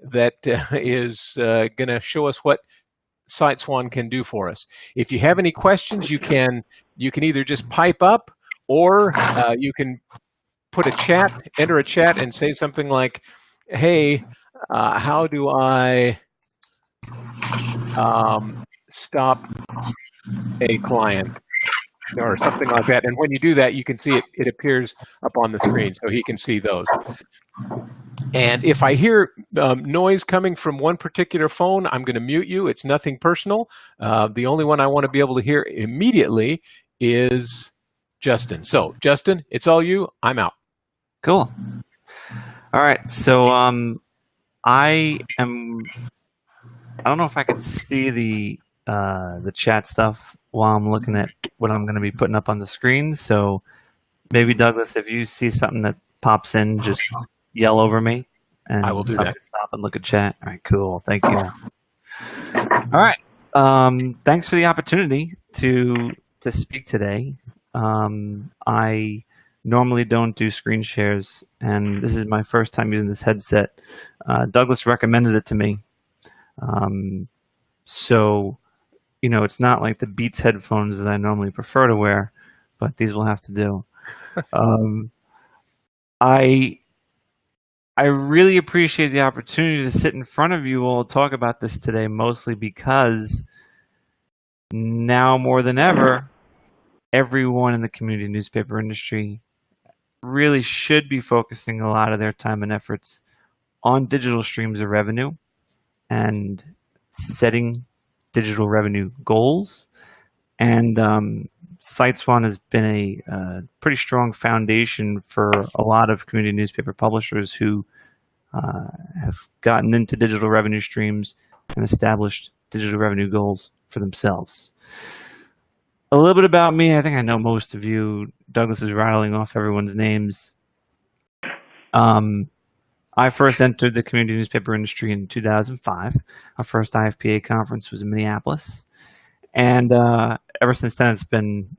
that is going to show us what SiteSwan can do for us. If you have any questions, you can either just pipe up, or you can enter a chat and say something like, "Hey, how do I stop a client?" or something like that. And when you do that, you can see it appears up on the screen, so he can see those. And if I hear noise coming from one particular phone, I'm going to mute you. It's nothing personal. The only one I want to be able to hear immediately is Justin. So, Justin, it's all you. I'm out. Cool. All right. So I don't know if I could see the chat stuff while I'm looking at what I'm going to be putting up on the screen. So maybe, Douglas, if you see something that pops in, just yell over me, and I will do that. Stop and look at chat. All right, cool. Thank you. All right. Thanks for the opportunity to speak today. I normally don't do screen shares, and this is my first time using this headset. Douglas recommended it to me. So, it's not like the Beats headphones that I normally prefer to wear, but these will have to do. I really appreciate the opportunity to sit in front of you all, talk about this today, mostly because now more than ever, everyone in the community newspaper industry really should be focusing a lot of their time and efforts on digital streams of revenue and setting digital revenue goals. And SiteSwan has been a pretty strong foundation for a lot of community newspaper publishers who have gotten into digital revenue streams and established digital revenue goals for themselves. A little bit about me. I think I know most of you. Douglas is rattling off everyone's names. I first entered the community newspaper industry in 2005. Our first IFPA conference was in Minneapolis. And ever since then, it's been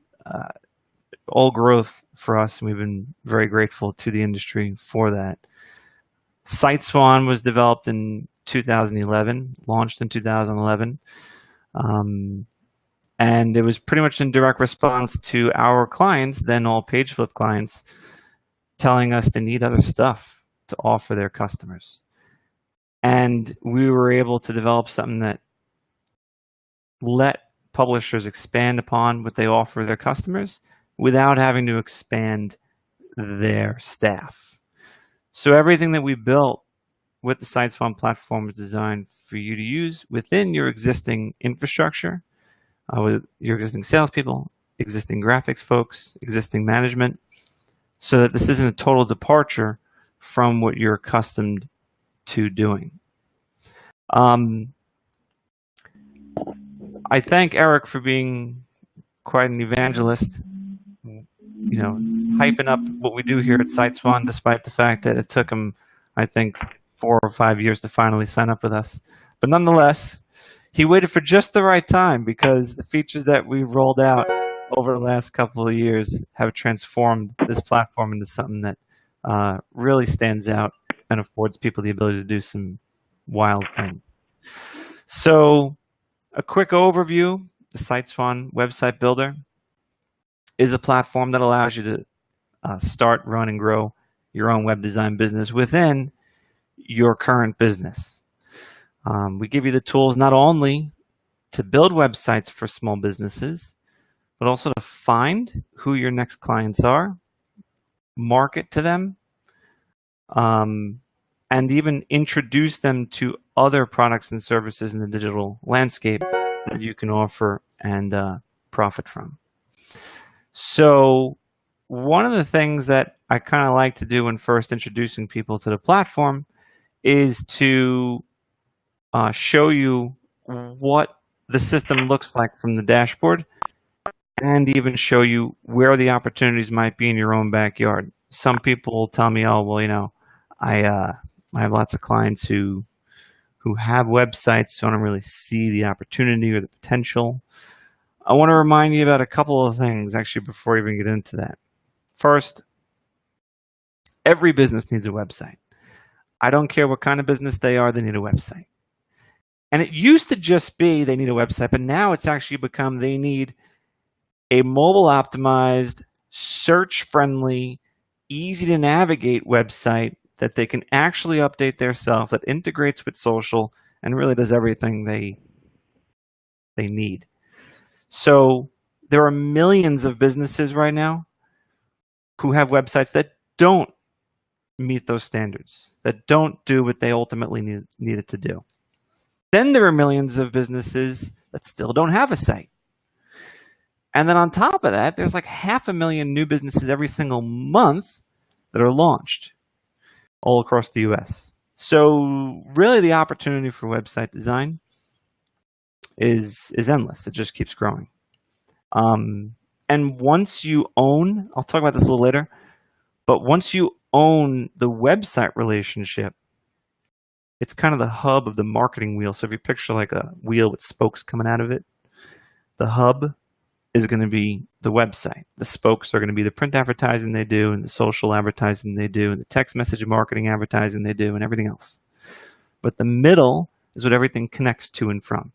all growth for us, and we've been very grateful to the industry for that. SiteSwan was developed in 2011, launched in 2011. And it was pretty much in direct response to our clients, then all page flip clients, telling us they need other stuff to offer their customers. And we were able to develop something that let publishers expand upon what they offer their customers without having to expand their staff. So everything that we built with the SiteSwan platform is designed for you to use within your existing infrastructure, with your existing salespeople, existing graphics folks, existing management, so that this isn't a total departure from what you're accustomed to doing. I thank Eric for being quite an evangelist, hyping up what we do here at SiteSwan, despite the fact that it took him, I think, 4 or 5 years to finally sign up with us. But nonetheless, he waited for just the right time, because the features that we've rolled out over the last couple of years have transformed this platform into something that really stands out and affords people the ability to do some wild things. So, a quick overview: the SiteSwan website builder is a platform that allows you to start, run, and grow your own web design business within your current business. We give you the tools not only to build websites for small businesses, but also to find who your next clients are, market to them, and even introduce them to other products and services in the digital landscape that you can offer and profit from. So one of the things that I kind of like to do when first introducing people to the platform is to show you what the system looks like from the dashboard, and even show you where the opportunities might be in your own backyard. Some people will tell me, oh, well, I have lots of clients who have websites, so I don't really see the opportunity or the potential. I want to remind you about a couple of things, actually, before we even get into that. First, every business needs a website. I don't care what kind of business they are, they need a website. And it used to just be they need a website, but now it's actually become they need a mobile optimized, search friendly, easy to navigate website that they can actually update themselves, that integrates with social and really does everything they need. So there are millions of businesses right now who have websites that don't meet those standards, that don't do what they ultimately needed to do. Then there are millions of businesses that still don't have a site. And then on top of that, there's like 500,000 new businesses every single month that are launched all across the US. So really the opportunity for website design is endless. It just keeps growing. And once you own, I'll talk about this a little later, but once you own the website relationship, it's kind of the hub of the marketing wheel. So if you picture like a wheel with spokes coming out of it, the hub is going to be the website. The spokes are going to be the print advertising they do and the social advertising they do and the text message marketing advertising they do and everything else. But the middle is what everything connects to and from.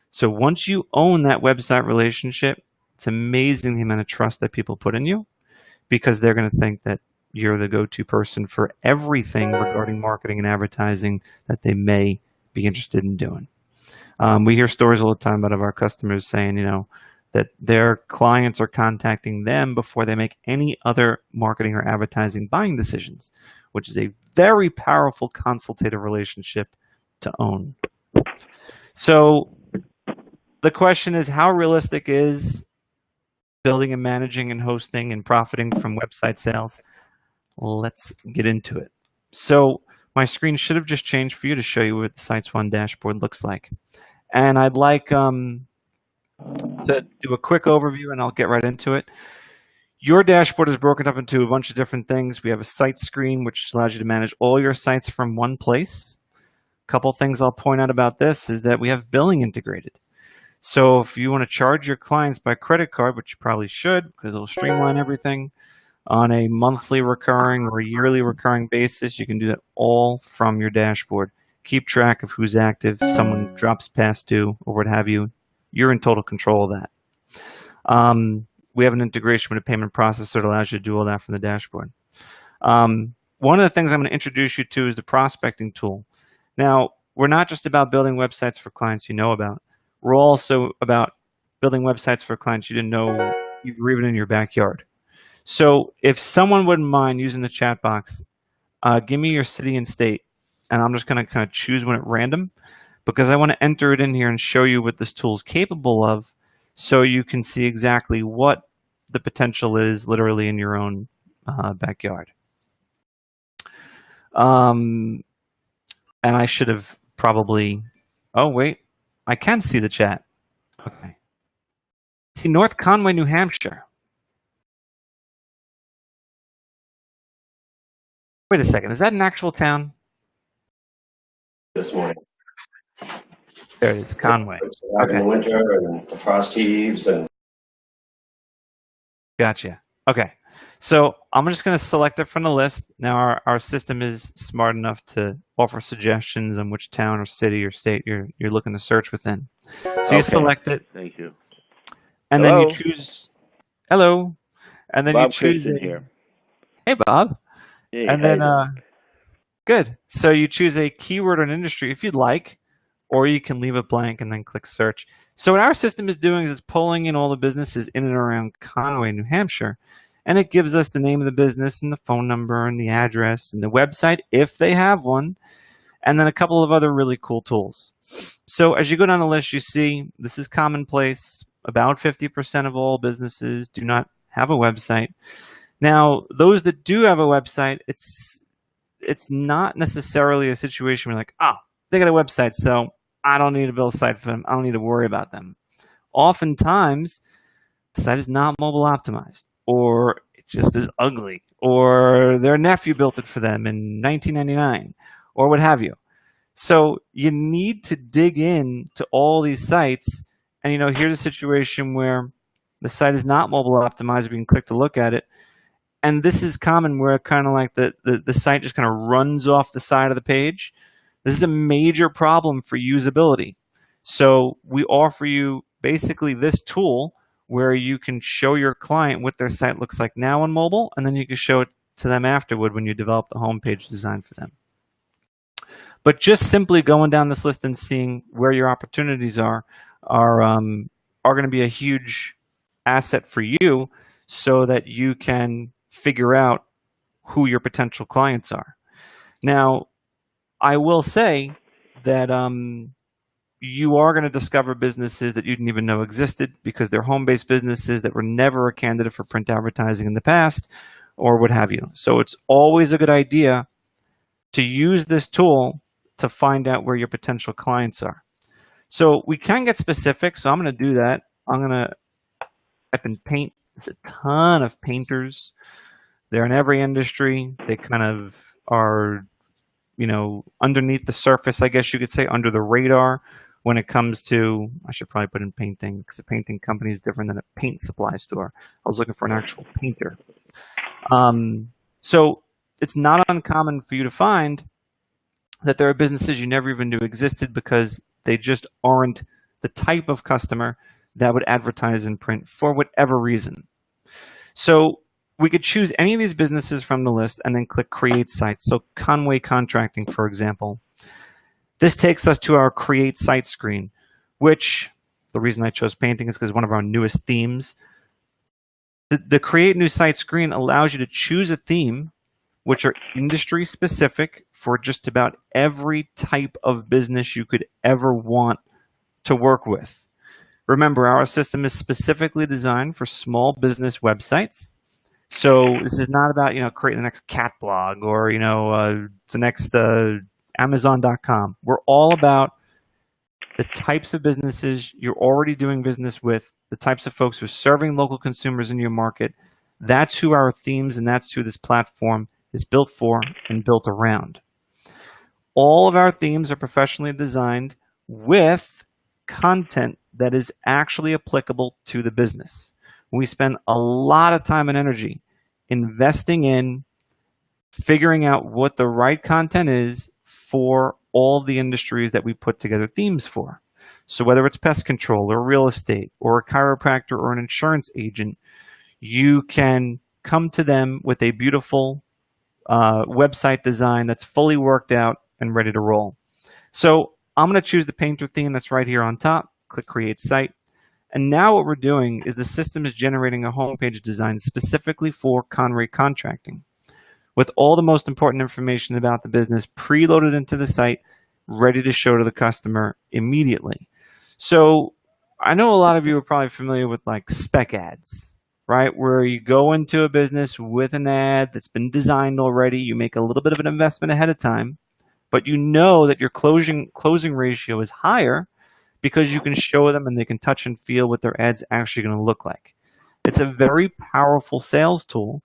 So once you own that website relationship, it's amazing the amount of trust that people put in you because they're going to think that you're the go-to person for everything regarding marketing and advertising that they may be interested in doing. We hear stories all the time out of our customers saying, that their clients are contacting them before they make any other marketing or advertising buying decisions, which is a very powerful consultative relationship to own. So the question is, how realistic is building and managing and hosting and profiting from website sales? Let's get into it. So my screen should have just changed for you to show you what the SiteSwan dashboard looks like. And I'd like to do a quick overview and I'll get right into it. Your dashboard is broken up into a bunch of different things. We have a site screen, which allows you to manage all your sites from one place. A couple things I'll point out about this is that we have billing integrated. So if you want to charge your clients by credit card, which you probably should because it'll streamline everything, on a monthly recurring or yearly recurring basis, you can do that all from your dashboard. Keep track of who's active, someone drops past due or what have you. You're in total control of that. We have an integration with a payment processor that allows you to do all that from the dashboard. One of the things I'm going to introduce you to is the prospecting tool. Now, we're not just about building websites for clients you know about. We're also about building websites for clients you didn't know you were even in your backyard. So if someone wouldn't mind using the chat box, give me your city and state, and I'm just going to kind of choose one at random because I want to enter it in here and show you what this tool is capable of so you can see exactly what the potential is literally in your own backyard. And I should have probably, oh wait, I can see the chat. Okay. See North Conway, New Hampshire. Wait a second, is that an actual town? This morning. There it is, Conway. Okay. In the winter and the frost heaves and. Gotcha. Okay, so I'm just going to select it from the list. Now our system is smart enough to offer suggestions on which town or city or state you're looking to search within. So you select it. Thank you. And Hello? then you choose. Hello. And then Bob you choose Christian here. Hey, Bob. Hey, and then good. So you choose a keyword or an industry if you'd like, or you can leave it blank and then click search. So what our system is doing is it's pulling in all the businesses in and around Conway, New Hampshire, and it gives us the name of the business and the phone number and the address and the website if they have one, and then a couple of other really cool tools. So as you go down the list, you see this is commonplace. About 50% of all businesses do not have a website. Now, those that do have a website, it's not necessarily a situation where like, oh, they got a website, so I don't need to build a site for them. I don't need to worry about them. Oftentimes, the site is not mobile optimized, or it just is ugly, or their nephew built it for them in 1999, or what have you. So you need to dig in to all these sites, and here's a situation where the site is not mobile optimized. We can click to look at it, And this is common where kind of like the site just kind of runs off the side of the page. This is a major problem for usability. So we offer you basically this tool where you can show your client what their site looks like now on mobile, and then you can show it to them afterward when you develop the homepage design for them. But just simply going down this list and seeing where your opportunities are going to be a huge asset for you so that you can figure out who your potential clients are. Now, I will say that you are going to discover businesses that you didn't even know existed because they're home-based businesses that were never a candidate for print advertising in the past or what have you. So it's always a good idea to use this tool to find out where your potential clients are. So we can get specific, so I'm going to do that. I'm going to type in paint. There's a ton of painters. They're in every industry. They kind of are, underneath the surface, I guess you could say, under the radar when it comes to, I should probably put in painting because a painting company is different than a paint supply store. I was looking for an actual painter. So it's not uncommon for you to find that there are businesses you never even knew existed because they just aren't the type of customer that would advertise in print for whatever reason. So we could choose any of these businesses from the list and then click Create Site. So Conway Contracting, for example. This takes us to our Create Site screen, which the reason I chose painting is because one of our newest themes. The Create New Site screen allows you to choose a theme which are industry specific for just about every type of business you could ever want to work with. Remember, our system is specifically designed for small business websites. So this is not about, creating the next cat blog or, the next Amazon.com. We're all about the types of businesses you're already doing business with, the types of folks who are serving local consumers in your market. That's who our themes and that's who this platform is built for and built around. All of our themes are professionally designed with content that is actually applicable to the business. We spend a lot of time and energy investing in figuring out what the right content is for all the industries that we put together themes for. So whether it's pest control or real estate or a chiropractor or an insurance agent, you can come to them with a beautiful website design that's fully worked out and ready to roll. So I'm going to choose the painter theme that's right here on top, click Create Site. And now what we're doing is the system is generating a homepage design specifically for Conway Contracting with all the most important information about the business preloaded into the site, ready to show to the customer immediately. So I know a lot of you are probably familiar with like spec ads, right? Where you go into a business with an ad that's been designed already, you make a little bit of an investment ahead of time, but you know that your closing ratio is higher because you can show them and they can touch and feel what their ad's actually going to look like. It's a very powerful sales tool.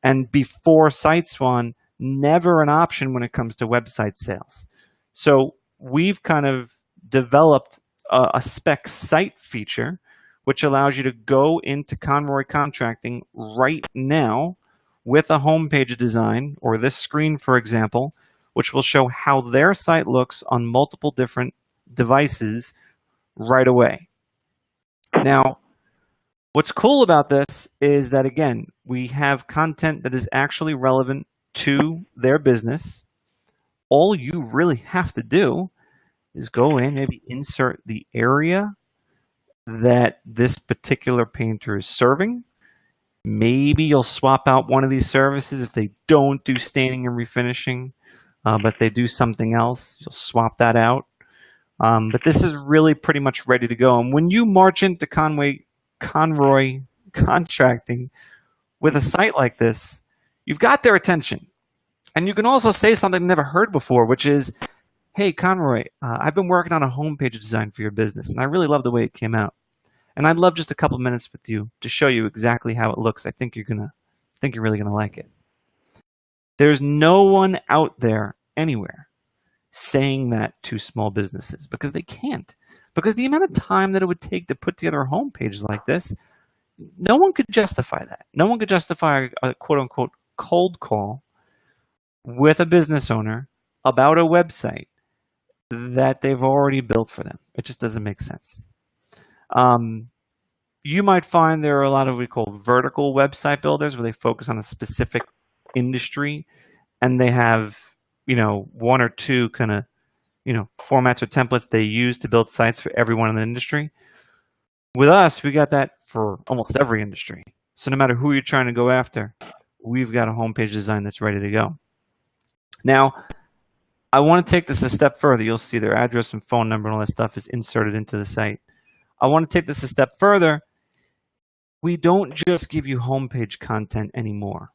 And before SiteSwan, never an option when it comes to website sales. So we've kind of developed a spec site feature, which allows you to go into Conway Contracting right now with a homepage design, or this screen, for example, which will show how their site looks on multiple different devices right away. Now, what's cool about this is that, again, we have content that is actually relevant to their business. All you really have to do is go in, maybe insert the area that this particular painter is serving. Maybe you'll swap out one of these services if they don't do staining and refinishing, but they do something else. You'll swap that out. But this is really pretty much ready to go. And when you march into Conway Contracting with a site like this, you've got their attention. And you can also say something they've never heard before, which is, hey, Conroy, I've been working on a homepage design for your business, and I really love the way it came out. And I'd love just a couple minutes with you to show you exactly how it looks. I think you're really gonna like it. There's no one out there anywhere saying that to small businesses because they can't. Because the amount of time that it would take to put together a homepage like this, no one could justify that. No one could justify a quote-unquote cold call with a business owner about a website that they've already built for them. It just doesn't make sense. You might find there are a lot of what we call vertical website builders where they focus on a specific industry and they have, one or two kind of, formats or templates they use to build sites for everyone in the industry. With us, we got that for almost every industry. So no matter who you're trying to go after, we've got a homepage design that's ready to go. Now, I want to take this a step further. You'll see their address and phone number and all that stuff is inserted into the site. I want to take this a step further. We don't just give you homepage content anymore.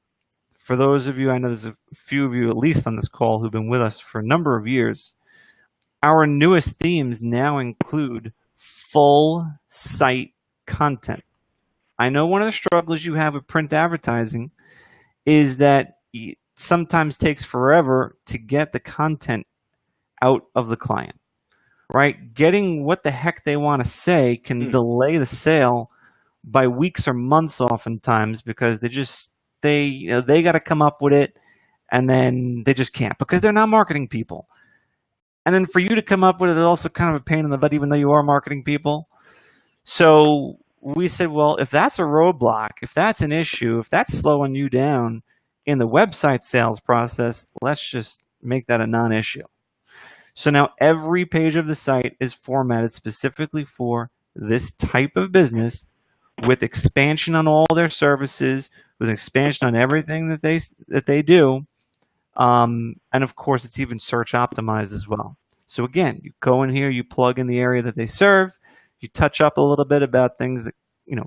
For those of you, I know there's a few of you at least on this call who've been with us for a number of years, our newest themes now include full site content. I know one of the struggles you have with print advertising is that it sometimes takes forever to get the content out of the client, right? Getting what the heck they want to say can delay the sale by weeks or months oftentimes because they got to come up with it and then they just can't because they're not marketing people. And then for you to come up with it is also kind of a pain in the butt even though you are marketing people. So we said, well, if that's a roadblock, if that's an issue, if that's slowing you down in the website sales process, let's just make that a non-issue. So now every page of the site is formatted specifically for this type of business with expansion on all their services, with expansion on everything that they do. And of course, it's even search optimized as well. So again, you go in here, you plug in the area that they serve, you touch up a little bit about things that,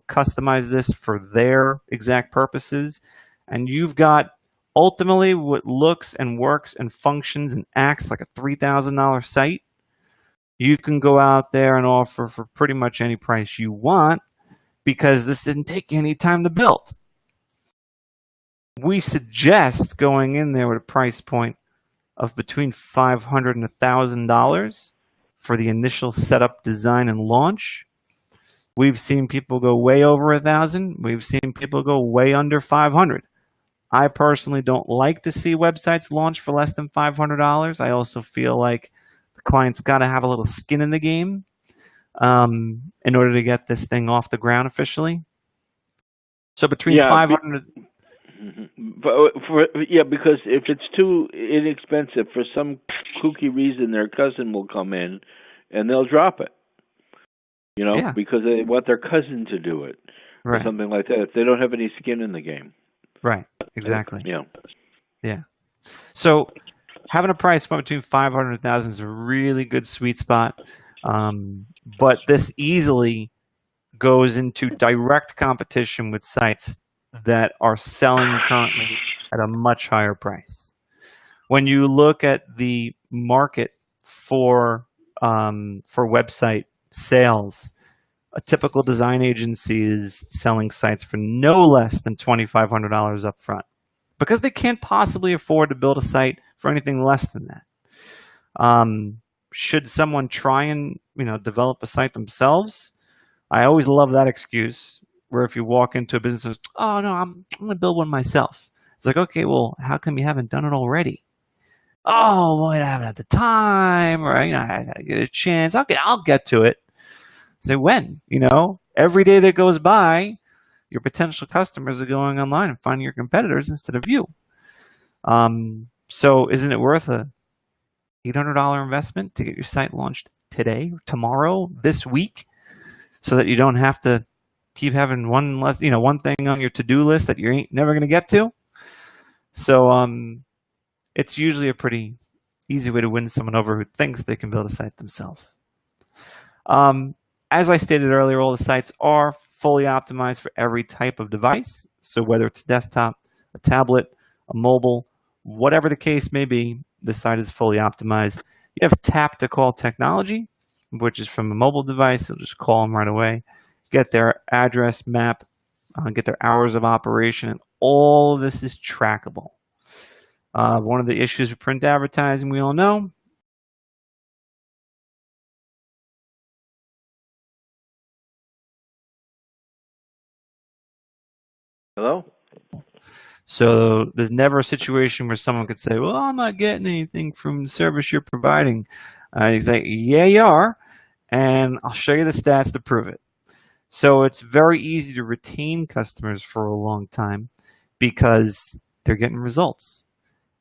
customize this for their exact purposes. And you've got ultimately what looks and works and functions and acts like a $3,000 site. You can go out there and offer for pretty much any price you want because this didn't take you any time to build. We suggest going in there with a price point of between $500 and $1,000 for the initial setup, design, and launch. We've seen people go way over $1,000. We've seen people go way under $500. I personally don't like to see websites launch for less than $500. I also feel like the client's got to have a little skin in the game in order to get this thing off the ground officially. So between 500. Because if it's too inexpensive, for some kooky reason, their cousin will come in and they'll drop it. Because they want their cousin to do it or something like that. If they don't have any skin in the game. Right. Exactly. Yeah. So having a price point between $500 and $1,000 is a really good sweet spot. But this easily goes into direct competition with sites that are selling currently at a much higher price. When you look at the market for website sales, a typical design agency is selling sites for no less than $2,500 up front because they can't possibly afford to build a site for anything less than that. Should someone try and develop a site themselves? I always love that excuse where if you walk into a business, oh no, I'm going to build one myself. It's like, okay, well, how come you haven't done it already? Oh, well, I haven't had the time, or I gotta get a chance. I'll get to it. Say when? Every day that goes by, your potential customers are going online and finding your competitors instead of you. So isn't it worth a $800 investment to get your site launched today, tomorrow, this week, so that you don't have to keep having one thing on your to-do list that you ain't never going to get to? So it's usually a pretty easy way to win someone over who thinks they can build a site themselves. As I stated earlier, all the sites are fully optimized for every type of device. So whether it's desktop, a tablet, a mobile, whatever the case may be, the site is fully optimized. You have tap to call technology, which is from a mobile device. You'll just call them right away, get their address map, get their hours of operation, and all of this is trackable. One of the issues with print advertising, we all know, Hello? So there's never a situation where someone could say, well, I'm not getting anything from the service you're providing. He's like, yeah, you are, and I'll show you the stats to prove it. So it's very easy to retain customers for a long time because they're getting results.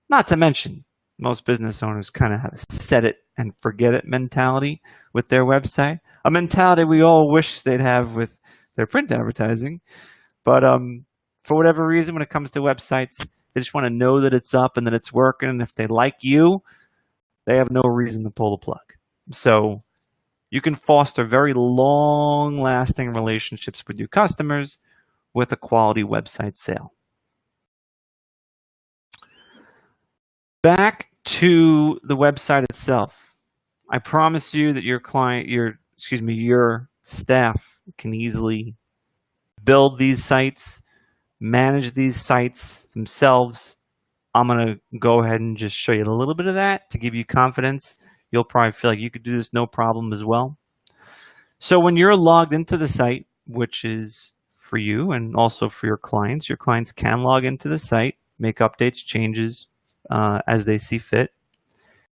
Not to mention, most business owners kind of have a set it and forget it mentality with their website, a mentality we all wish they'd have with their print advertising. But for whatever reason, when it comes to websites, they just want to know that it's up and that it's working. And if they like you, they have no reason to pull the plug. So you can foster very long-lasting relationships with your customers with a quality website sale. Back to the website itself. I promise you that your your staff can easily build these sites, manage these sites themselves. I'm going to go ahead and just show you a little bit of that to give you confidence. You'll probably feel like you could do this no problem as well. So when you're logged into the site, which is for you and also for your clients can log into the site, make updates, changes as they see fit.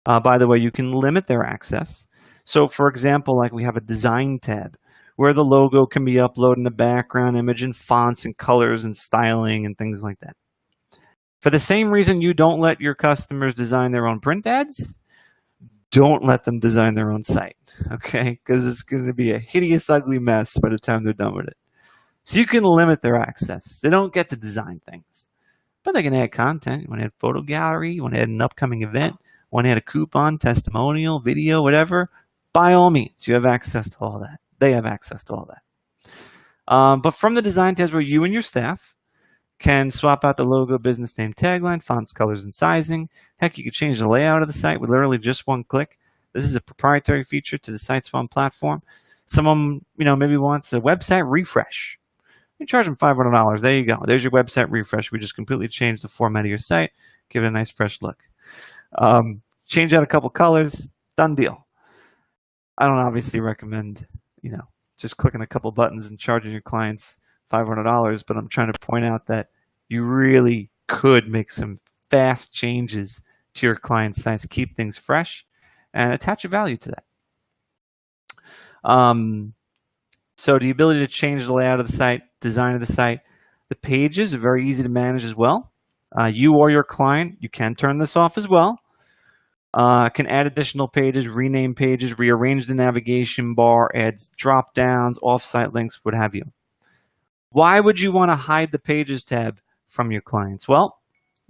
By the way, you can limit their access. So for example, like we have a design tab where the logo can be uploaded in the background image and fonts and colors and styling and things like that. For the same reason you don't let your customers design their own print ads, don't let them design their own site, okay? Because it's going to be a hideous, ugly mess by the time they're done with it. So you can limit their access. They don't get to design things, but they can add content. You want to add photo gallery, you want to add an upcoming event, want to add a coupon, testimonial, video, whatever, by all means, you have access to all that. They have access to all that. But from the design tabs where you and your staff can swap out the logo, business name, tagline, fonts, colors, and sizing. Heck, you can change the layout of the site with literally just one click. This is a proprietary feature to the SiteSwan platform. Someone, maybe wants a website refresh. You charge them $500. There you go. There's your website refresh. We just completely changed the format of your site, give it a nice fresh look. Change out a couple colors, done deal. I don't obviously recommend, just clicking a couple buttons and charging your clients $500, but I'm trying to point out that you really could make some fast changes to your client's sites, keep things fresh, and attach a value to that. So the ability to change the layout of the site, design of the site, the pages are very easy to manage as well. You or your client, you can turn this off as well. Can add additional pages, rename pages, rearrange the navigation bar, add drop downs, off-site links, what have you. Why would you want to hide the Pages tab from your clients? Well,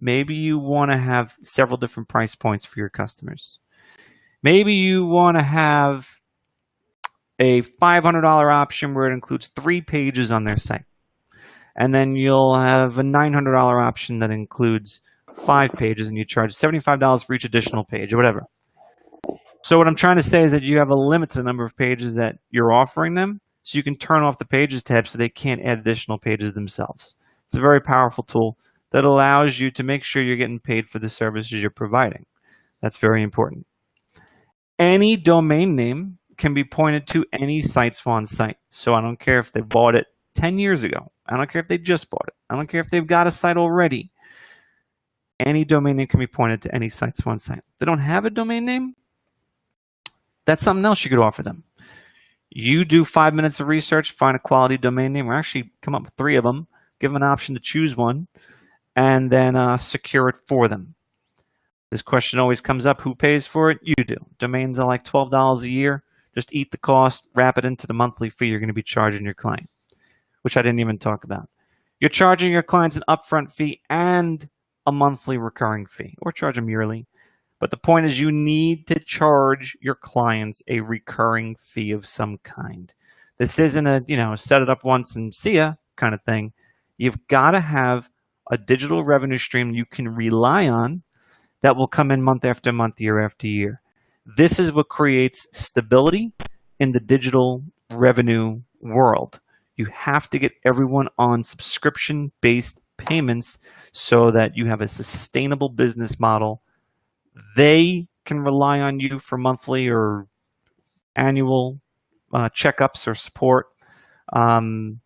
maybe you want to have several different price points for your customers. Maybe you want to have a $500 option where it includes 3 pages on their site. And then you'll have a $900 option that includes 5 pages and you charge $75 for each additional page or whatever. So what I'm trying to say is that you have a limited number of pages that you're offering them. So you can turn off the Pages tab so they can't add additional pages themselves. It's a very powerful tool that allows you to make sure you're getting paid for the services you're providing. That's very important. Any domain name can be pointed to any SiteSwan site. So I don't care if they bought it 10 years ago. I don't care if they just bought it. I don't care if they've got a site already. Any domain name can be pointed to any SiteSwan site. If they don't have a domain name, that's something else you could offer them. You do 5 minutes of research, find a quality domain name, or actually come up with 3 of them, give them an option to choose one, and then secure it for them. This question always comes up, who pays for it? You do. Domains are like $12 a year. Just eat the cost, wrap it into the monthly fee you're going to be charging your client, which I didn't even talk about. You're charging your clients an upfront fee and a monthly recurring fee, or charge them yearly. But the point is you need to charge your clients a recurring fee of some kind. This isn't a, set it up once and see ya kind of thing. You've got to have a digital revenue stream you can rely on that will come in month after month, year after year. This is what creates stability in the digital revenue world. You have to get everyone on subscription-based payments so that you have a sustainable business model. They can rely on you for monthly or annual checkups or support. And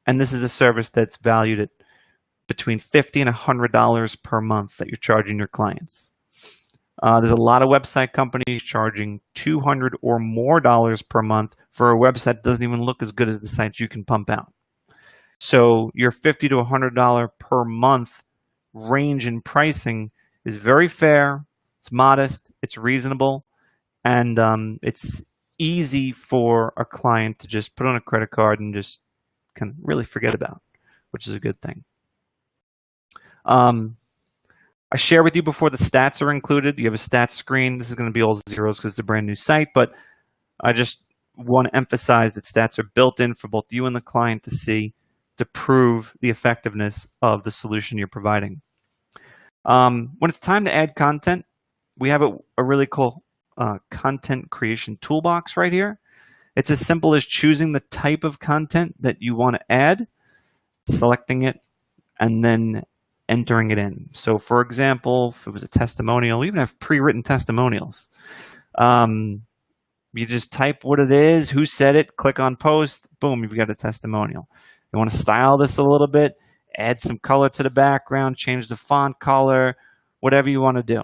this is a service that's valued at between $50 and $100 per month that you're charging your clients. There's a lot of website companies charging $200 or more per month for a website that doesn't even look as good as the sites you can pump out. So your $50 to $100 per month range in pricing is very fair, it's modest, it's reasonable, and it's easy for a client to just put on a credit card and just kind of really forget about, which is a good thing. I share with you before the stats are included. You have a stats screen. This is going to be all zeros because it's a brand new site, but I just want to emphasize that stats are built in for both you and the client to see, to prove the effectiveness of the solution you're providing. When it's time to add content, we have a really cool content creation toolbox right here. It's as simple as choosing the type of content that you want to add, selecting it, and then entering it in. So for example, if it was a testimonial, we even have pre-written testimonials. You just type what it is, who said it, click on post, boom, you've got a testimonial. You want to style this a little bit, add some color to the background, change the font color, whatever you want to do.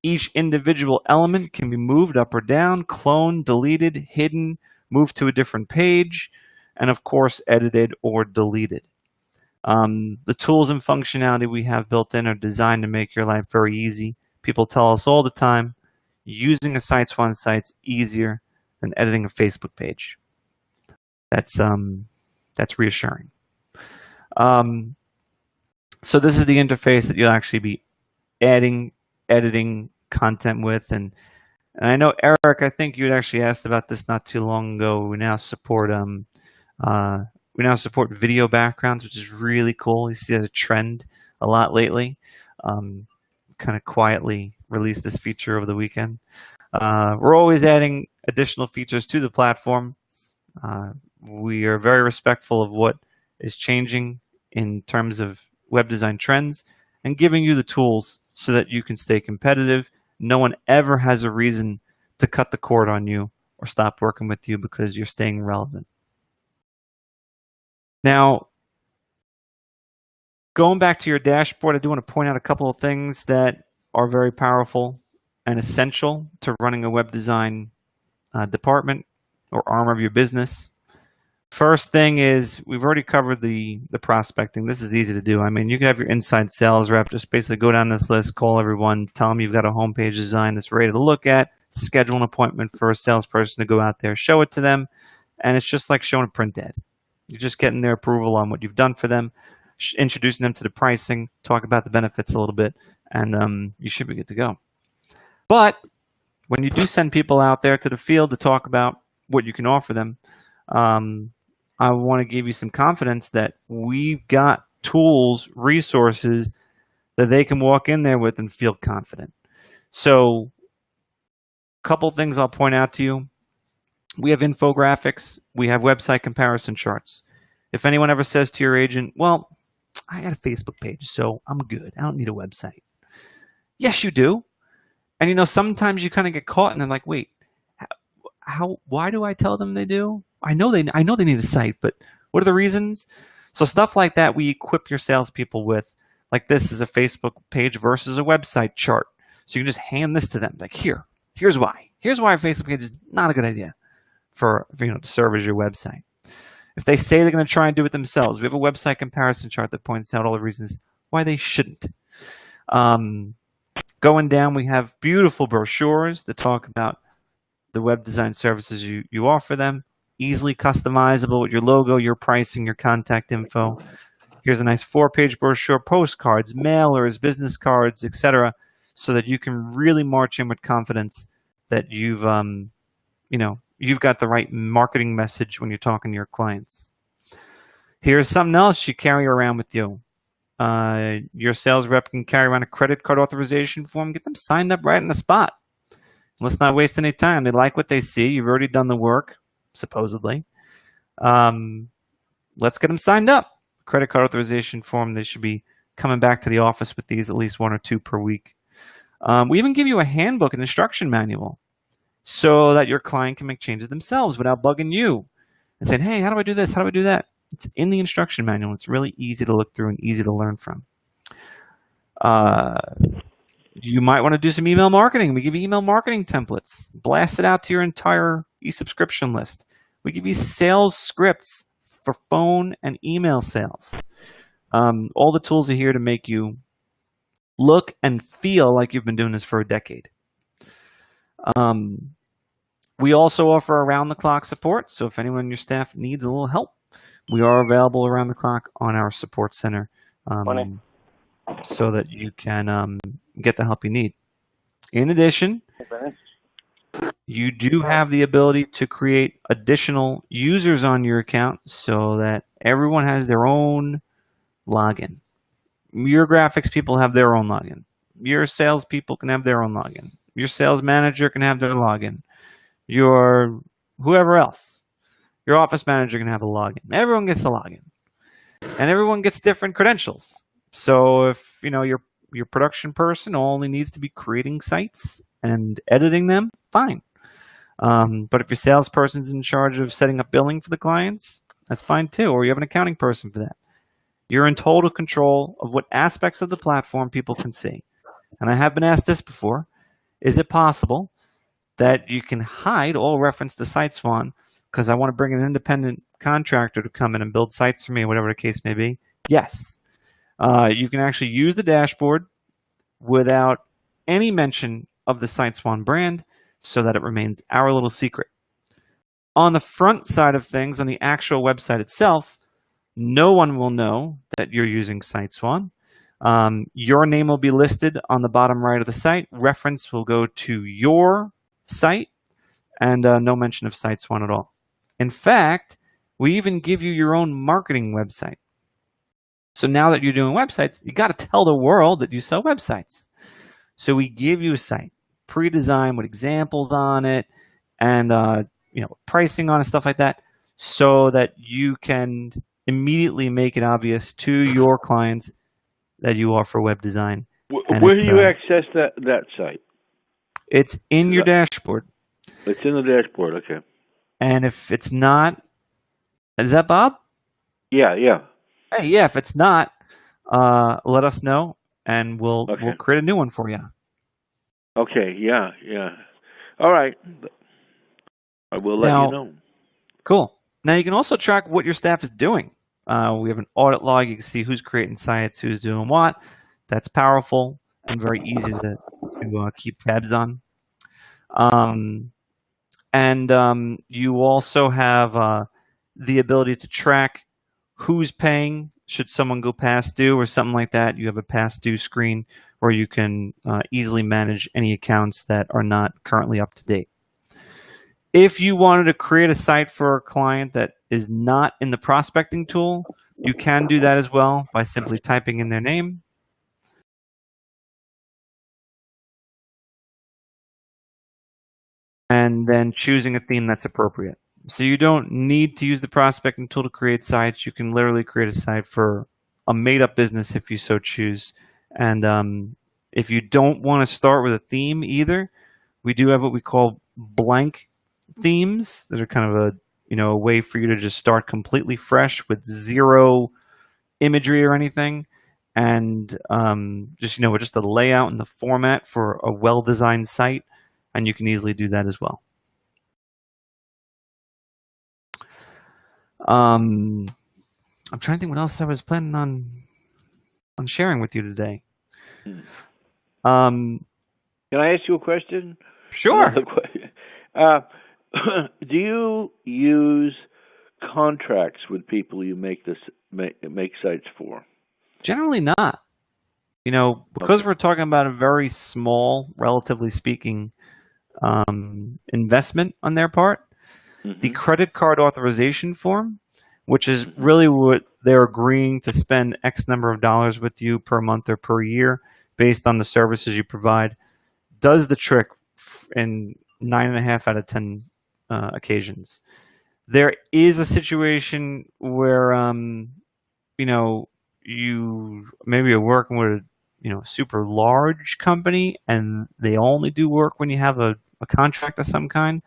Each individual element can be moved up or down, cloned, deleted, hidden, moved to a different page, and of course edited or deleted. The tools and functionality we have built in are designed to make your life very easy. People tell us all the time, using a SWAN site's easier than editing a Facebook page. That's reassuring. So this is the interface that you'll actually be editing content with, and I know Eric, I think you had actually asked about this not too long ago. We now support video backgrounds, which is really cool. You see that a trend a lot lately. Kind of quietly released this feature over the weekend. We're always adding additional features to the platform. We are very respectful of what is changing in terms of web design trends and giving you the tools so that you can stay competitive. No one ever has a reason to cut the cord on you or stop working with you because you're staying relevant. Now, going back to your dashboard, I do want to point out a couple of things that are very powerful and essential to running a web design department or arm of your business. First thing is, we've already covered the prospecting. This is easy to do. I mean, you can have your inside sales rep just basically go down this list, call everyone, tell them you've got a homepage design that's ready to look at, schedule an appointment for a salesperson to go out there, show it to them, and it's just like showing a print ad. You're just getting their approval on what you've done for them, introducing them to the pricing, talk about the benefits a little bit, and you should be good to go. But when you do send people out there to the field to talk about what you can offer them, I want to give you some confidence that we've got tools, resources that they can walk in there with and feel confident. So a couple things I'll point out to you. We have infographics. We have website comparison charts. If anyone ever says to your agent, well, I got a Facebook page, so I'm good. I don't need a website. Yes, you do. And you know, sometimes you kind of get caught and they're like, wait, why do I tell them they do? I know they need a site, but what are the reasons? So stuff like that we equip your salespeople with. Like this is a Facebook page versus a website chart. So you can just hand this to them. Like here's why. Here's why a Facebook page is not a good idea for to serve as your website. If they say they're going to try and do it themselves, we have a website comparison chart that points out all the reasons why they shouldn't. Going down, we have beautiful brochures that talk about the web design services you offer them. Easily customizable with your logo, your pricing, your contact info. Here's a nice 4-page brochure, postcards, mailers, business cards, etc., so that you can really march in with confidence that you've got the right marketing message when you're talking to your clients. Here's something else you carry around with you. Your sales rep can carry around a credit card authorization form. Get them signed up right on the spot. Let's not waste any time. They like what they see. You've already done the work, supposedly. Let's get them signed up. Credit card authorization form. They should be coming back to the office with these at least 1 or 2 per week. We even give you a handbook, an instruction manual, so that your client can make changes themselves without bugging you and saying, hey, how do I do this? How do I do that? It's in the instruction manual. It's really easy to look through and easy to learn from. You might want to do some email marketing. We give you email marketing templates. Blast it out to your entire e-subscription list. We give you sales scripts for phone and email sales. All the tools are here to make you look and feel like you've been doing this for a decade. We also offer around-the-clock support, so if anyone in your staff needs a little help, we are available around the clock on our support center so that you can get the help you need. In addition, you do have the ability to create additional users on your account so that everyone has their own login. Your graphics people have their own login. Your sales people can have their own login. Your sales manager can have their login. Your whoever else. Your office manager can have a login. Everyone gets a login. And everyone gets different credentials. So if your production person only needs to be creating sites and editing them, fine. But if your salesperson's in charge of setting up billing for the clients, that's fine too. Or you have an accounting person for that. You're in total control of what aspects of the platform people can see. And I have been asked this before. Is it possible that you can hide all reference to SiteSwan because I want to bring an independent contractor to come in and build sites for me, whatever the case may be? Yes. You can actually use the dashboard without any mention of the SiteSwan brand so that it remains our little secret. On the front side of things, on the actual website itself, no one will know that you're using SiteSwan. Your name will be listed on the bottom right of the site. Reference will go to your site and no mention of SiteSwan at all. In fact, we even give you your own marketing website. So now that you're doing websites, you got to tell the world that you sell websites. So we give you a site, pre-designed with examples on it and pricing on it, stuff like that, so that you can immediately make it obvious to your clients that you offer web design. Where do you access that site? It's in your dashboard. It's in the dashboard, okay. And if it's not, is that Bob? Yeah. Hey, yeah, if it's not, let us know, and we'll create a new one for you. Okay, yeah. All right. I will let you know. Cool. Now, you can also track what your staff is doing. We have an audit log. You can see who's creating sites, who's doing what. That's powerful and very easy to keep tabs on. You also have the ability to track who's paying. Should someone go past due or something like that, you have a past due screen where you can easily manage any accounts that are not currently up to date. If you wanted to create a site for a client that is not in the prospecting tool, you can do that as well by simply typing in their name. And then choosing a theme that's appropriate. So you don't need to use the prospecting tool to create sites. You can literally create a site for a made-up business if you so choose. And if you don't want to start with a theme either, we do have what we call blank themes that are kind of a way for you to just start completely fresh with zero imagery or anything, and just the layout and the format for a well-designed site, and you can easily do that as well. I'm trying to think what else I was planning on sharing with you today. Can I ask you a question? Sure. Do you use contracts with people you make sites for? Generally not. Because we're talking about a very small, relatively speaking, investment on their part. Mm-hmm. The credit card authorization form, which is really what they're agreeing to spend X number of dollars with you per month or per year based on the services you provide, does the trick in 9.5 out of 10 occasions. There is a situation where you maybe are working with a super large company and they only do work when you have a contract of some kind.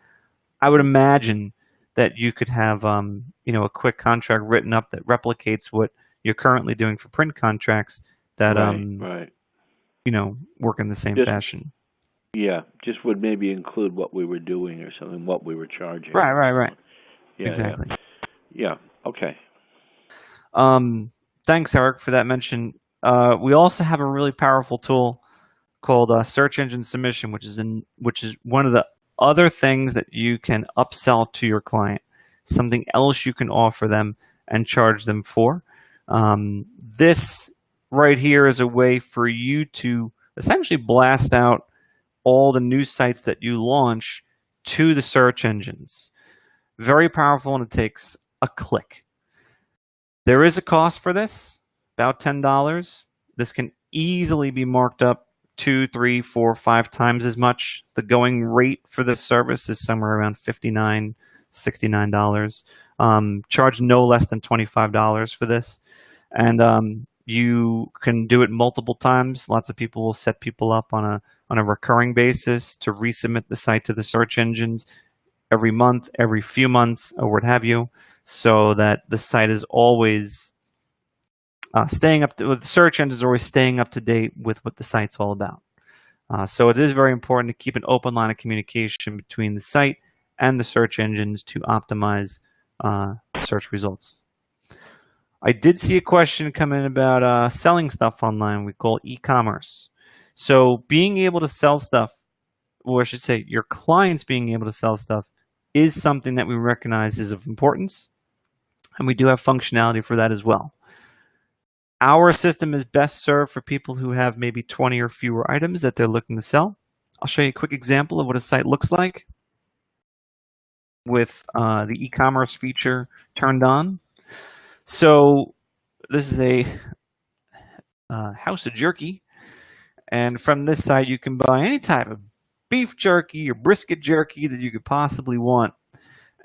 I would imagine that you could have a quick contract written up that replicates what you're currently doing for print contracts that right. Work in the same fashion. Yeah, just would maybe include what we were doing or something, what we were charging. Right. Yeah, exactly. Yeah. Okay. Thanks, Eric, for that mention. We also have a really powerful tool called Search Engine Submission, which is one of the other things that you can upsell to your client, something else you can offer them and charge them for. This right here is a way for you to essentially blast out all the new sites that you launch to the search engines. Very powerful, and it takes a click. There is a cost for this, about $10. This can easily be marked up 2, 3, 4, 5 times as much. The going rate for this service is somewhere around $59, $69. Charge no less than $25 for this. And you can do it multiple times. Lots of people will set people up on a recurring basis to resubmit the site to the search engines every month, every few months, or what have you, so that the site is always staying up to, the search engines are always staying up to date with what the site's all about. So it is very important to keep an open line of communication between the site and the search engines to optimize search results. I did see a question come in about selling stuff online. We call e-commerce. So being able to sell stuff, or I should say your clients being able to sell stuff, is something that we recognize is of importance. And we do have functionality for that as well. Our system is best served for people who have maybe 20 or fewer items that they're looking to sell. I'll show you a quick example of what a site looks like with the e-commerce feature turned on. So this is a house of jerky, and from this site you can buy any type of beef jerky or brisket jerky that you could possibly want.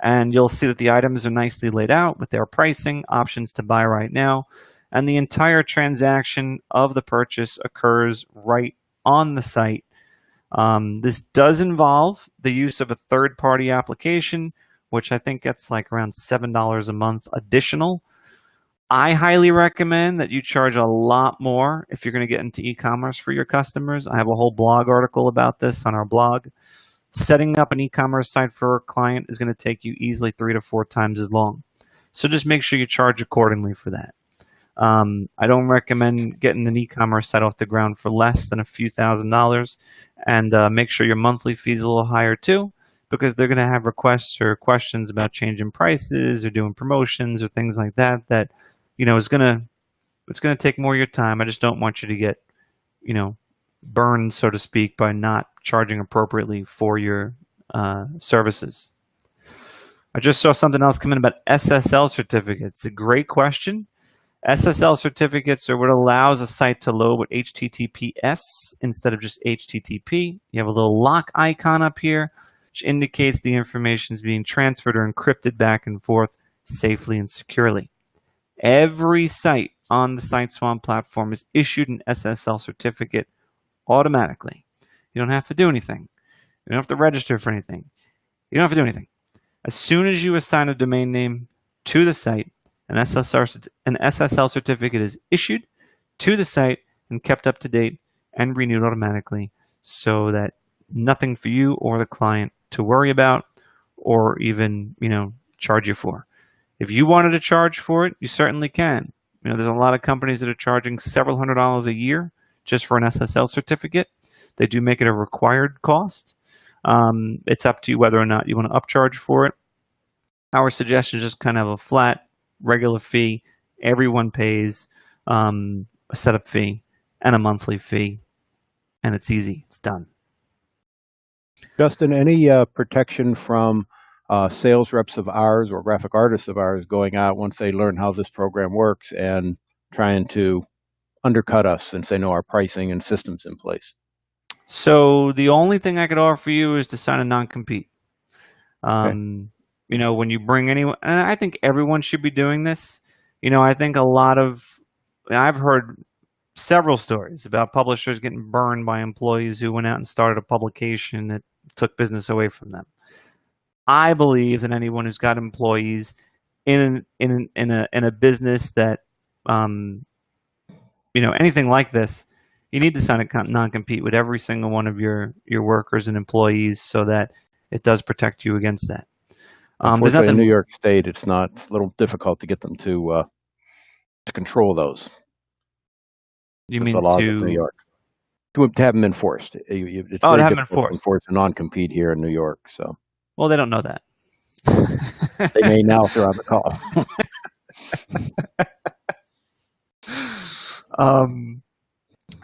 And you'll see that the items are nicely laid out with their pricing, options to buy right now, and the entire transaction of the purchase occurs right on the site. This does involve the use of a third-party application, which I think gets like around $7 a month additional. I highly recommend that you charge a lot more if you're going to get into e-commerce for your customers. I have a whole blog article about this on our blog. Setting up an e-commerce site for a client is going to take you easily 3 to 4 times as long. So just make sure you charge accordingly for that. I don't recommend getting an e-commerce site off the ground for less than a few $1,000s, and make sure your monthly fee is a little higher too, because they're going to have requests or questions about changing prices or doing promotions or things like that. That it's going to take more of your time. I just don't want you to get burned, so to speak, by not charging appropriately for your services. I just saw something else come in about SSL certificates. A great question. SSL certificates are what allows a site to load with HTTPS instead of just HTTP. You have a little lock icon up here, which indicates the information is being transferred or encrypted back and forth safely and securely. Every site on the SiteSwan platform is issued an SSL certificate automatically. You don't have to do anything. You don't have to register for anything. You don't have to do anything. As soon as you assign a domain name to the site, an SSL certificate is issued to the site and kept up to date and renewed automatically, so that nothing for you or the client to worry about or even charge you for. If you wanted to charge for it, you certainly can. There's a lot of companies that are charging several $100s a year just for an SSL certificate. They do make it a required cost. It's up to you whether or not you want to upcharge for it. Our suggestion is just kind of a flat, regular fee. Everyone pays a setup fee and a monthly fee, and it's easy. It's done. Justin, any protection from sales reps of ours or graphic artists of ours going out once they learn how this program works and trying to undercut us since they know our pricing and systems in place? So the only thing I could offer you is to sign a non-compete. Okay. When you bring anyone, and I think everyone should be doing this. I think I've heard several stories about publishers getting burned by employees who went out and started a publication that took business away from them. I believe that anyone who's got employees in a business that, anything like this, you need to sign a non-compete with every single one of your workers and employees so that it does protect you against that. There's nothing in New York State. It's a little difficult to get them to control those. You mean the laws of New York to have them enforced? It's very difficult to enforce a non-compete here in New York. So, well, they don't know that. They may now if they're on the call.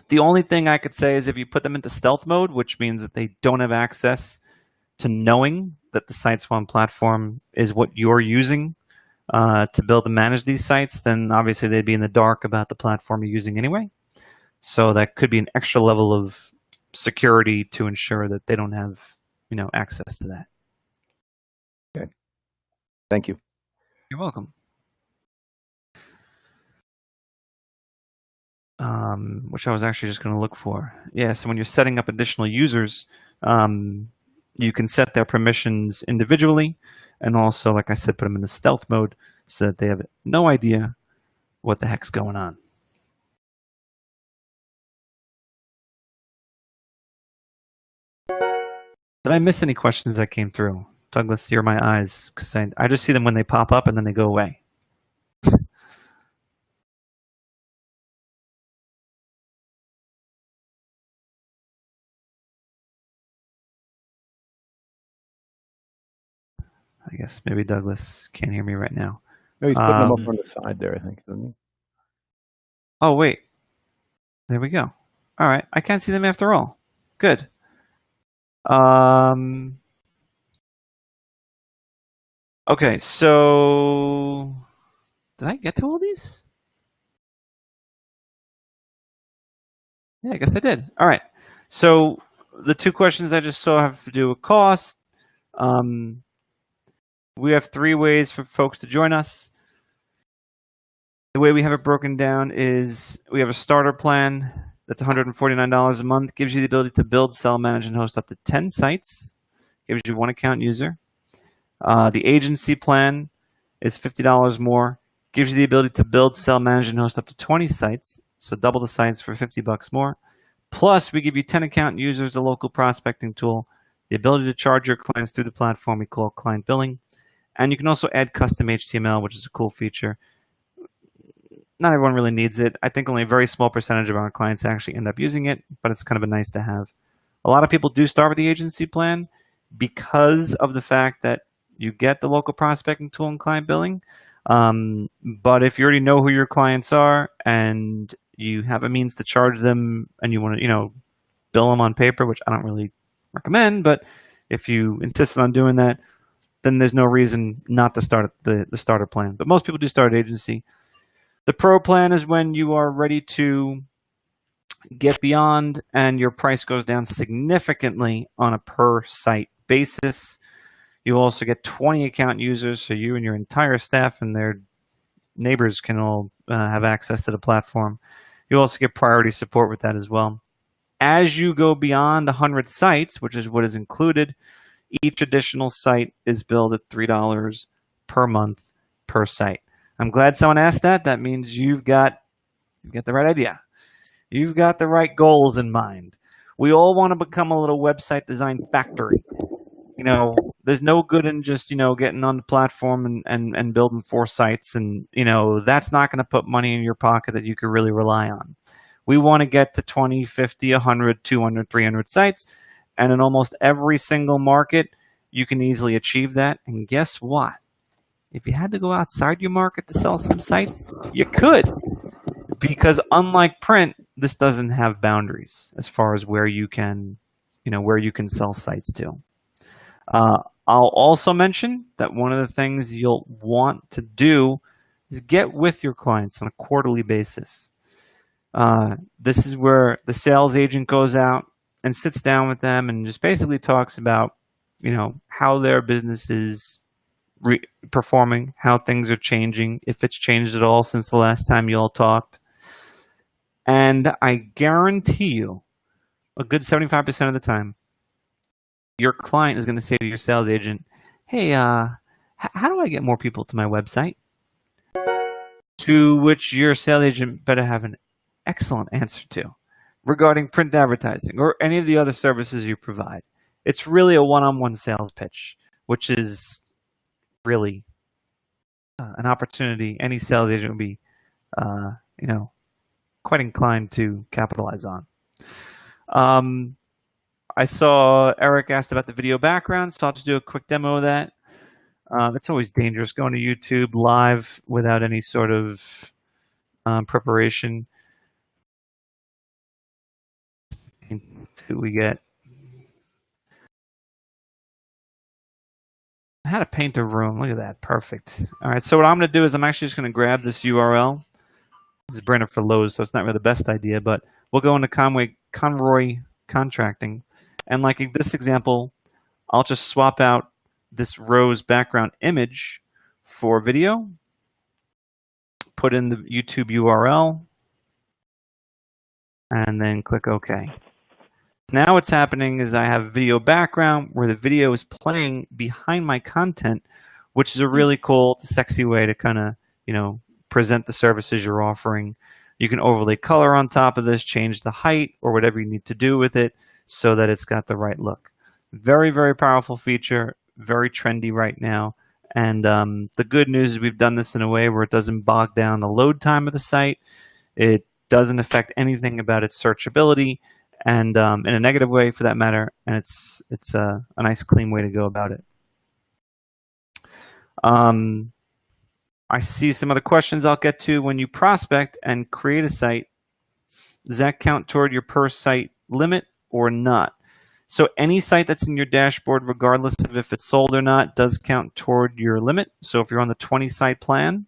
The only thing I could say is if you put them into stealth mode, which means that they don't have access to knowing that the SiteSwan platform is what you're using to build and manage these sites, then obviously they'd be in the dark about the platform you're using anyway. So that could be an extra level of security to ensure that they don't have, access to that. Okay. Thank you. You're welcome. Which I was actually just going to look for. Yeah, so when you're setting up additional users, you can set their permissions individually, and also, like I said, put them in the stealth mode so that they have no idea what the heck's going on. Did I miss any questions that came through? Douglas, you're my eyes, because I just see them when they pop up and then they go away. I guess maybe Douglas can't hear me right now. No, he's putting them up on the side there, I think, doesn't he? Oh, wait. There we go. All right. I can't see them after all. Good. Okay, so did I get to all these? Yeah, I guess I did. All right. So the two questions I just saw have to do with cost. We have 3 ways for folks to join us. The way we have it broken down is we have a starter plan that's $149 a month. Gives you the ability to build, sell, manage, and host up to 10 sites. Gives you 1 account user. The agency plan is $50 more. Gives you the ability to build, sell, manage, and host up to 20 sites. So double the sites for $50 more. Plus, we give you 10 account users, the local prospecting tool, the ability to charge your clients through the platform we call client billing. And you can also add custom HTML, which is a cool feature. Not everyone really needs it. I think only a very small percentage of our clients actually end up using it, but it's kind of a nice to have. A lot of people do start with the agency plan because of the fact that you get the local prospecting tool and client billing. But if you already know who your clients are and you have a means to charge them and you want to, bill them on paper, which I don't really recommend, but if you insist on doing that, then there's no reason not to start the starter plan. But most people do start at agency. The pro plan is when you are ready to get beyond and your price goes down significantly on a per site basis. You also get 20 account users, so you and your entire staff and their neighbors can all have access to the platform. You also get priority support with that as well. As you go beyond 100 sites, which is what is included, each additional site is billed at $3 per month per site. I'm glad someone asked that. That means you've got the right idea. You've got the right goals in mind. We all want to become a little website design factory. There's no good in just, getting on the platform and building 4 sites. And, that's not going to put money in your pocket that you could really rely on. We want to get to 20, 50, 100, 200, 300 sites. And in almost every single market, you can easily achieve that. And guess what? If you had to go outside your market to sell some sites, you could. Because unlike print, this doesn't have boundaries as far as where you can sell sites to. I'll also mention that one of the things you'll want to do is get with your clients on a quarterly basis. This is where the sales agent goes out and sits down with them and just basically talks about, how their business is performing, how things are changing, if it's changed at all since the last time you all talked. And I guarantee you, a good 75% of the time, your client is going to say to your sales agent, hey, how do I get more people to my website? To which your sales agent better have an excellent answer to regarding print advertising or any of the other services you provide. It's really a one-on-one sales pitch, which is really an opportunity any sales agent would be, quite inclined to capitalize on. I saw Eric asked about the video background, so I'll just do a quick demo of that. It's always dangerous going to YouTube live without any sort of preparation. Who we get? How to paint a room. Look at that. Perfect. All right. So what I'm going to do is I'm actually just going to grab this URL. This is Brenner for Lowe's, so it's not really the best idea, but we'll go into Conroy Contracting. And like in this example, I'll just swap out this row's background image for video, put in the YouTube URL, and then click OK. Now what's happening is I have video background where the video is playing behind my content, which is a really cool, sexy way to kind of, present the services you're offering. You can overlay color on top of this, change the height or whatever you need to do with it so that it's got the right look. Very, very powerful feature, very trendy right now. And the good news is we've done this in a way where it doesn't bog down the load time of the site. It doesn't affect anything about its searchability, and in a negative way for that matter, and it's a nice clean way to go about it. I see some other questions I'll get to. When you prospect and create a site, does that count toward your per site limit or not? So any site that's in your dashboard, regardless of if it's sold or not, does count toward your limit. So if you're on the 20 site plan,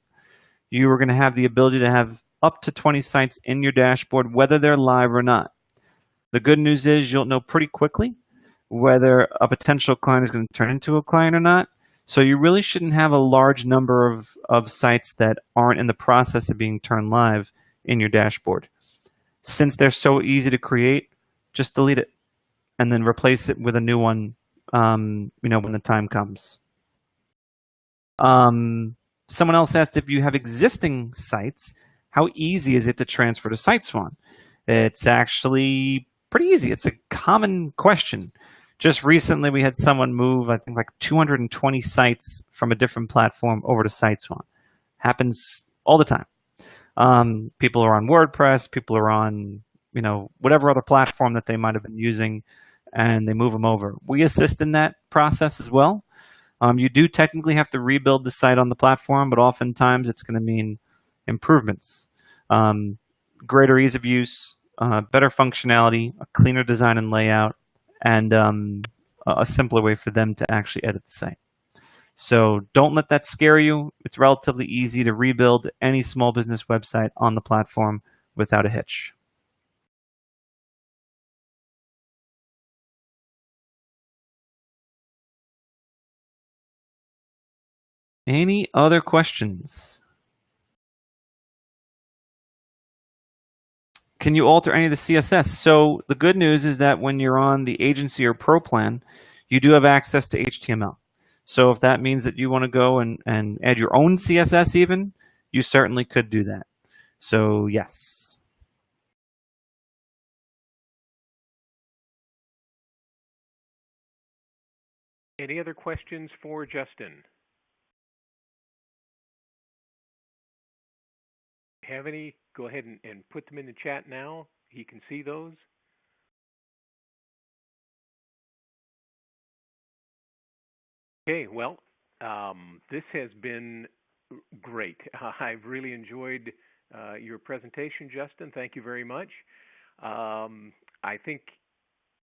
you are going to have the ability to have up to 20 sites in your dashboard, whether they're live or not. The good news is you'll know pretty quickly whether a potential client is going to turn into a client or not. So you really shouldn't have a large number of sites that aren't in the process of being turned live in your dashboard. Since they're so easy to create, just delete it and then replace it with a new one, when the time comes. Someone else asked if you have existing sites, how easy is it to transfer to SiteSwan? It's actually pretty easy. It's a common question. Just recently, we had someone move, I think, like 220 sites from a different platform over to SiteSwan. Happens all the time. People are on WordPress. People are on, whatever other platform that they might have been using, and they move them over. We assist in that process as well. You do technically have to rebuild the site on the platform, but oftentimes it's going to mean improvements, greater ease of use, better functionality, a cleaner design and layout, and a simpler way for them to actually edit the site. So don't let that scare you. It's relatively easy to rebuild any small business website on the platform without a hitch. Any other questions? Can you alter any of the CSS? So the good news is that when you're on the agency or pro plan, you do have access to HTML. So if that means that you want to go and add your own CSS even, you certainly could do that. So yes. Any other questions for Justin? Have any, go ahead and put them in the chat now. He can see those. Okay, well, this has been great. I've really enjoyed your presentation, Justin. Thank you very much. I think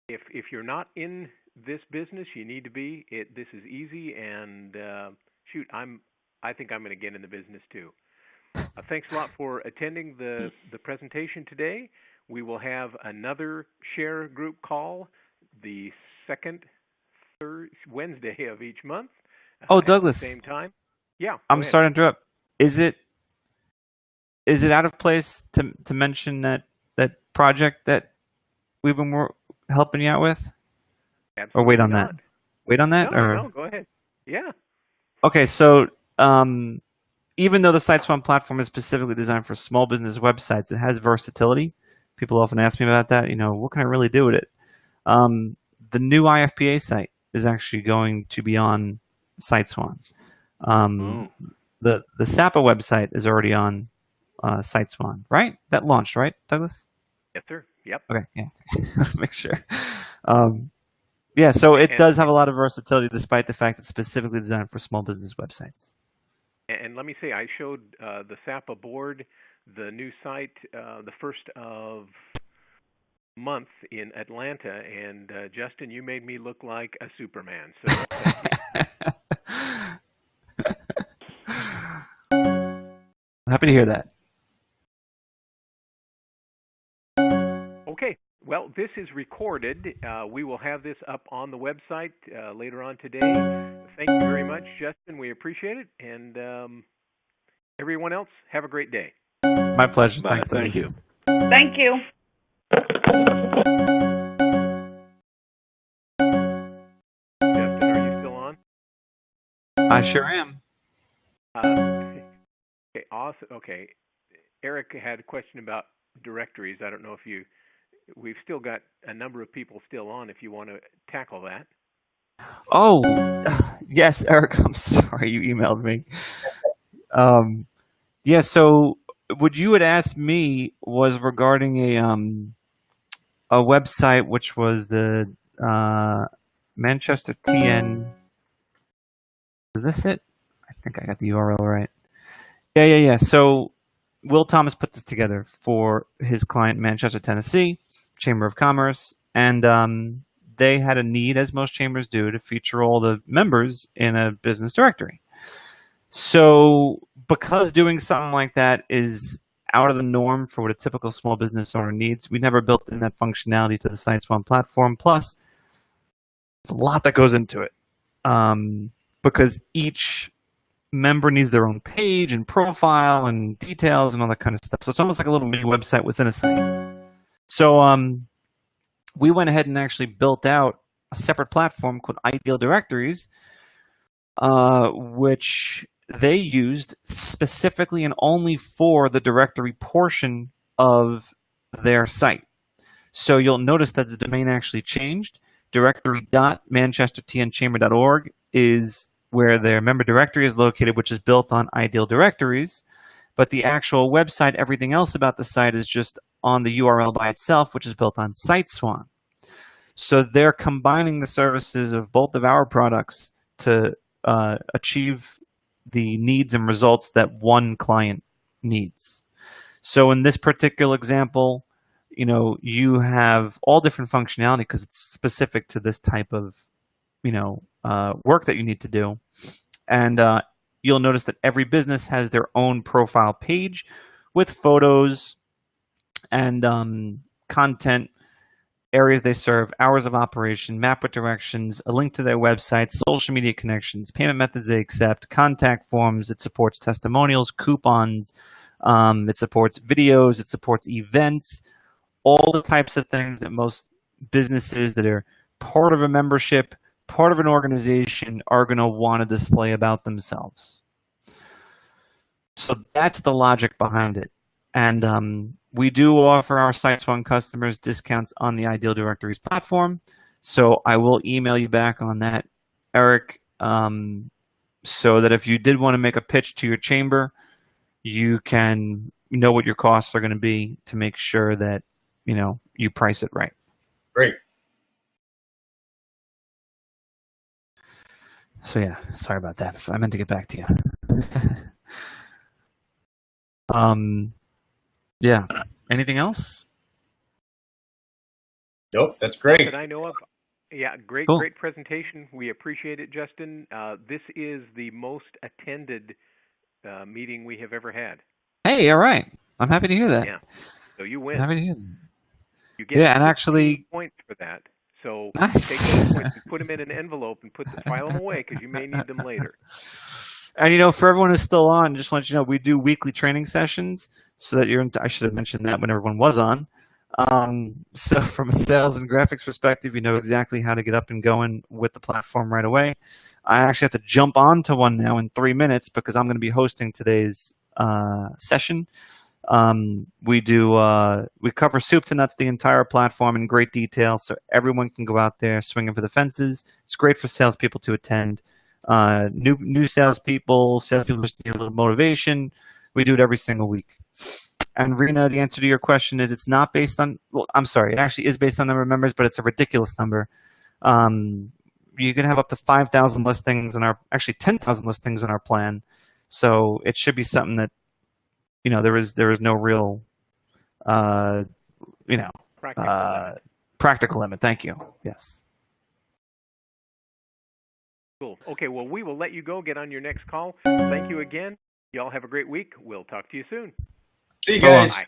if you're not in this business, you need to be. This is easy, and shoot, I think I'm going to get in the business too. Thanks a lot for attending the presentation today. We will have another share group call the second Wednesday of each month. Oh, Douglas. At the same time. Yeah. I'm sorry to interrupt. Is it out of place to mention that project that we've been helping you out with? Absolutely or wait on not. that? Wait on that? No, go ahead. Yeah. Okay, so even though the SiteSwan platform is specifically designed for small business websites, it has versatility. People often ask me about that. What can I really do with it? The new IFPA site is actually going to be on SiteSwan. The SAPA website is already on SiteSwan, right? That launched, right, Douglas? Yes, sir. Yep. Okay, yeah. Let's make sure. Yeah, so it does have a lot of versatility despite the fact it's specifically designed for small business websites. And let me say, I showed the SAPA board, the new site, the first of month in Atlanta, and Justin, you made me look like a Superman. So Happy to hear that. Okay. Well, this is recorded. We will have this up on the website later on today. Thank you very much, Justin. We appreciate it. And everyone else, have a great day. My pleasure. Bye. Thanks, Douglas. Thank you. Thank you. Justin, are you still on? I sure am. Okay, awesome. Okay. Eric had a question about directories. I don't know if we've still got a number of people still on if you want to tackle that. Oh, yes, Eric, I'm sorry you emailed me. Yeah, so what you had asked me was regarding a website which was the Manchester TN. Was this it? I think I got the URL right. Yeah. So Will Thomas put this together for his client, Manchester, Tennessee, Chamber of Commerce, and they had a need, as most chambers do, to feature all the members in a business directory. So because doing something like that is out of the norm for what a typical small business owner needs, we never built in that functionality to the SiteSwan platform. Plus, there's a lot that goes into it because each member needs their own page and profile and details and all that kind of stuff. So it's almost like a little mini website within a site. So we went ahead and actually built out a separate platform called Ideal Directories, which they used specifically and only for the directory portion of their site. So you'll notice that the domain actually changed. Directory.manchestertnchamber.org is where their member directory is located, which is built on Ideal Directories. But the actual website, everything else about the site is just on the URL by itself, which is built on SiteSwan. So they're combining the services of both of our products to achieve the needs and results that one client needs. So in this particular example, you have all different functionality because it's specific to this type of, work that you need to do. And you'll notice that every business has their own profile page with photos and content, areas they serve, hours of operation, map with directions, a link to their website, social media connections, payment methods they accept, contact forms. It supports testimonials, coupons. It supports videos. It supports events. All the types of things that most businesses that are part of a membership, part of an organization are going to want to display about themselves. So that's the logic behind it. And we do offer our SiteSwan customers discounts on the Ideal Directories platform. So I will email you back on that, Eric, so that if you did want to make a pitch to your chamber, you can know what your costs are going to be to make sure that you price it right. Great. So yeah, sorry about that. I meant to get back to you. Yeah. Anything else? Nope, that's great. That I know of. Yeah, great presentation. We appreciate it, Justin. This is the most attended meeting we have ever had. Hey, all right. I'm happy to hear that. Yeah. So you win. I'm happy to hear that. You get and actually points for that. So nice. take those points and put them in an envelope and file them away because you may need them later. And for everyone who's still on, just want you to know we do weekly training sessions so that I should have mentioned that when everyone was on. So from a sales and graphics perspective, you know exactly how to get up and going with the platform right away. I actually have to jump onto one now in 3 minutes because I'm going to be hosting today's session. We cover soup to nuts the entire platform in great detail, so everyone can go out there swinging for the fences. It's great for salespeople to attend. New salespeople just need a little motivation. We do it every single week. And Rena, the answer to your question is it's not based on. Well, I'm sorry, it actually is based on number of members, but it's a ridiculous number. You can have up to 5,000 listings in actually 10,000 listings in our plan. So it should be something that, there is no real, practical limit. Thank you. Yes. Cool. Okay, well, we will let you go. Get on your next call. Thank you again. Y'all have a great week. We'll talk to you soon. See you guys. Bye.